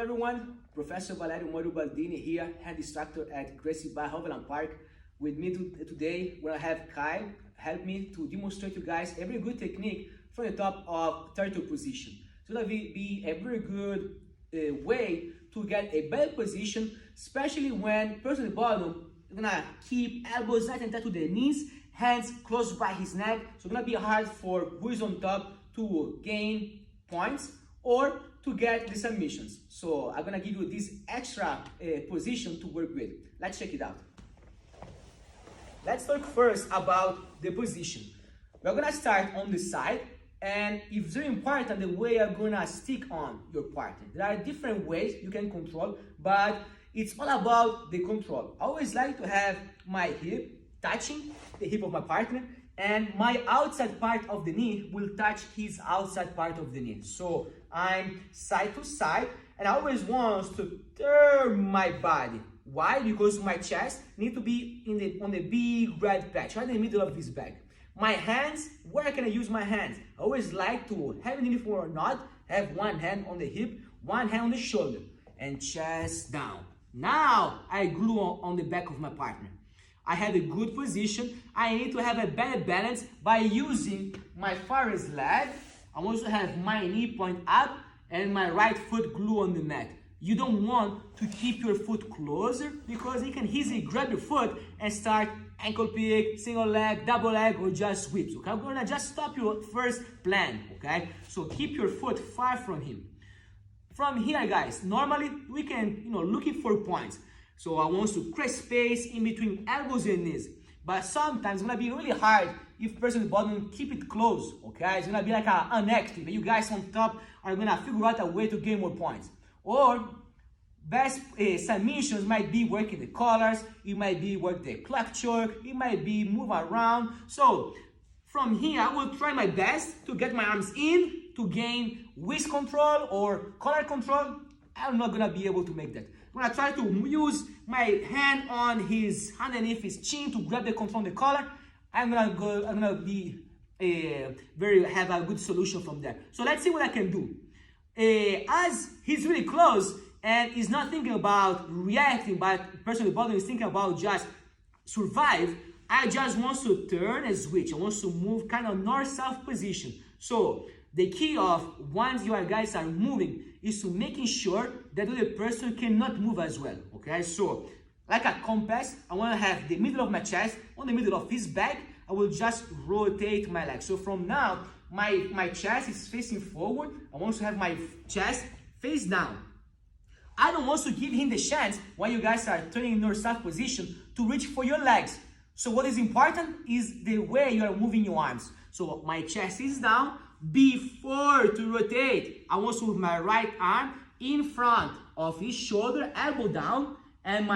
Everyone, Professor Valerio Mori Ubaldini here, head instructor at Gracie Barra Overland Park. With me today, we'll have Kyle help me to demonstrate you guys a very good technique from the top of turtle position. So that will be a very good way to get a better position, especially when person at the bottom is gonna keep elbows nice and tight to the knees, hands close by his neck. So it's gonna be hard for who is on top to gain points or to get the submissions. So I'm gonna give you this extra position to work with. Let's check it out. Let's talk first about the position. We're gonna start on the side, and it's very important the way you're gonna stick on your partner. There are different ways you can control, but it's all about the control. I always like to have my hip touching the hip of my partner, and my outside part of the knee will touch his outside part of the knee. So I'm side to side, and I always want to turn my body. Why? Because my chest needs to be on the big red patch, right in the middle of his back. My hands, where can I use my hands? I always like to, have an uniform or not, have one hand on the hip, one hand on the shoulder, and chest down. Now I glue on the back of my partner. I have a good position. I need to have a better balance by using my farthest leg. I want to have my knee point up and my right foot glue on the mat. You don't want to keep your foot closer because you can easily grab your foot and start ankle pick, single leg, double leg, or just whips. Okay, I'm gonna just stop your first plan. Okay, so keep your foot far from him. From here, guys, normally we can, looking for points. So I want to create space in between elbows and knees. But sometimes it's gonna be really hard if person at the bottom keep it close. Okay, it's gonna be like an inactive. And you guys on top are gonna figure out a way to gain more points. Or best submissions might be working the collars, it might be work the clock choke, it might be move around. So from here, I will try my best to get my arms in to gain waist control or collar control. I'm not gonna be able to make that. I'm gonna try to use my hand on his underneath his chin to grab the control on the collar. I'm gonna be have a good solution from there. So let's see what I can do. As he's really close and is not thinking about reacting, but person at the bottom is thinking about just survive, I just want to turn and switch. I want to move kind of north-south position. So the key of once you guys are moving is to making sure that the other person cannot move as well. Okay, so like a compass, I want to have the middle of my chest on the middle of his back. I will just rotate my legs. So from now, my chest is facing forward. I want to have my chest face down. I don't want to give him the chance when you guys are turning in north-south position to reach for your legs. So what is important is the way you are moving your arms. So my chest is down. Before to rotate, I want to move my right arm in front of his shoulder, elbow down, and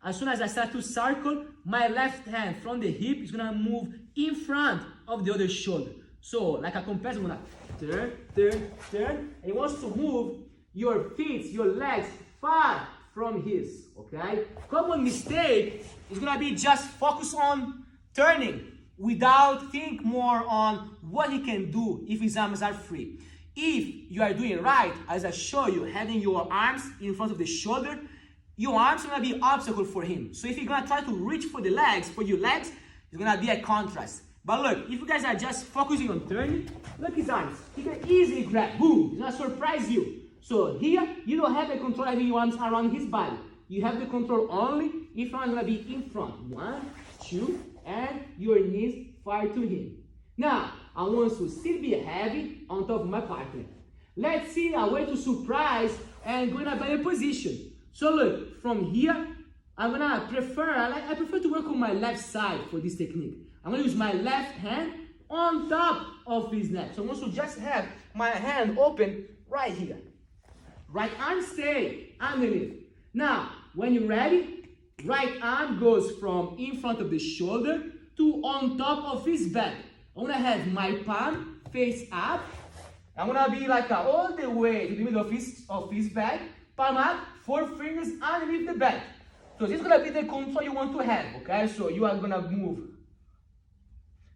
as soon as I start to circle, my left hand from the hip is gonna move in front of the other shoulder. So like a compass, I'm gonna turn, turn, turn, and you want to move your feet, your legs far from his, okay? Common mistake is gonna be just focus on turning without think more on what he can do if his arms are free. If you are doing it right, as I show you, having your arms in front of the shoulder, your arms are gonna be an obstacle for him. So if you're gonna try to reach for the legs, for your legs, it's gonna be a contrast. But look, if you guys are just focusing on turning, look his arms. He can easily grab, boom, it's gonna surprise you. So here, you don't have the control having your arms around his body. You have the control only if your arms gonna be in front. 1, 2, and your knees far to him. Now, I want to still be heavy on top of my partner. Let's see a way to surprise and go in a better position. So look, from here, I prefer to work on my left side for this technique. I'm gonna use my left hand on top of his neck. So I want to just have my hand open right here. Right arm stay underneath. Now, when you're ready, right arm goes from in front of the shoulder to on top of his back. I'm gonna have my palm face up. I'm gonna be like all the way to the middle of his back. Palm up, 4 fingers underneath the back. So this is gonna be the control you want to have, okay? So you are gonna move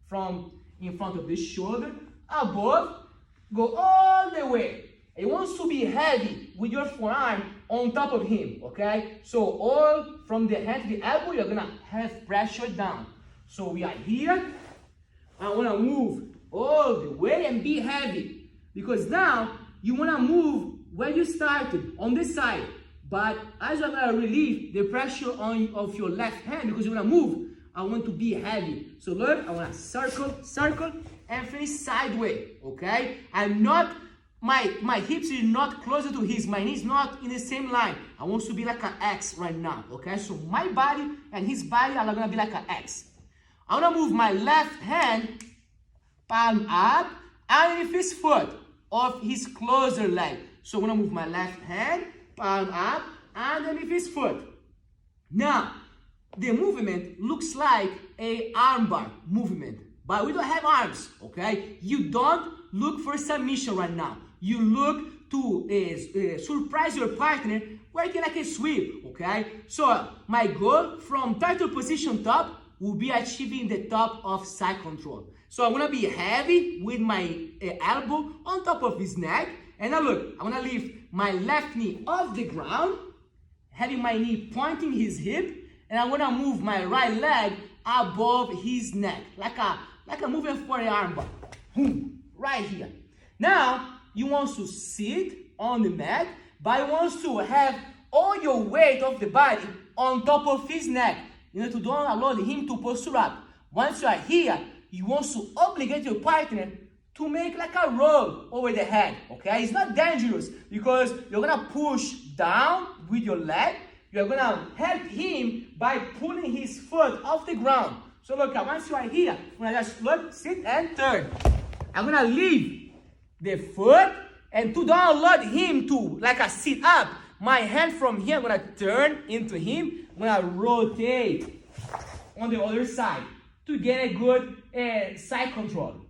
from in front of the shoulder, above, go all the way And you want to be heavy with your forearm on top of him, okay? So all from the hand to the elbow, you're gonna have pressure down. So we are here. I wanna move all the way and be heavy. Because now, you wanna move where you started, on this side. But as you're gonna relieve the pressure of your left hand, because you're gonna move, I want to be heavy. So look, I wanna circle, circle, and finish sideways, okay? I'm not, my hips are not closer to his, my knees not in the same line. I want to be like an X right now, okay? So my body and his body are gonna be like an X. I wanna move my left hand, palm up, underneath his foot, of his closer leg. So I'm gonna move my left hand, palm up, underneath his foot. Now, the movement looks like a armbar movement, but we don't have arms, okay? You don't look for submission right now. You look to surprise your partner working like a sweep, okay? So my goal from turtle position top will be achieving the top of side control. So I'm gonna be heavy with my elbow on top of his neck. And now look, I'm gonna lift my left knee off the ground, having my knee pointing his hip, and I'm gonna move my right leg above his neck, like a movement for an armbar. Right here. Now, you want to sit on the mat, but you want to have all your weight of the body on top of his neck. You know, to don't allow him to posture up. Once you are here, you want to obligate your partner to make like a roll over the head, okay? It's not dangerous because you're gonna push down with your leg. You're gonna help him by pulling his foot off the ground. So look, once you are here, I'm gonna just look, sit and turn. I'm gonna leave the foot and to don't allow him to like a sit up. My hand from here, I'm gonna turn into him. I'm gonna rotate on the other side to get a good side control.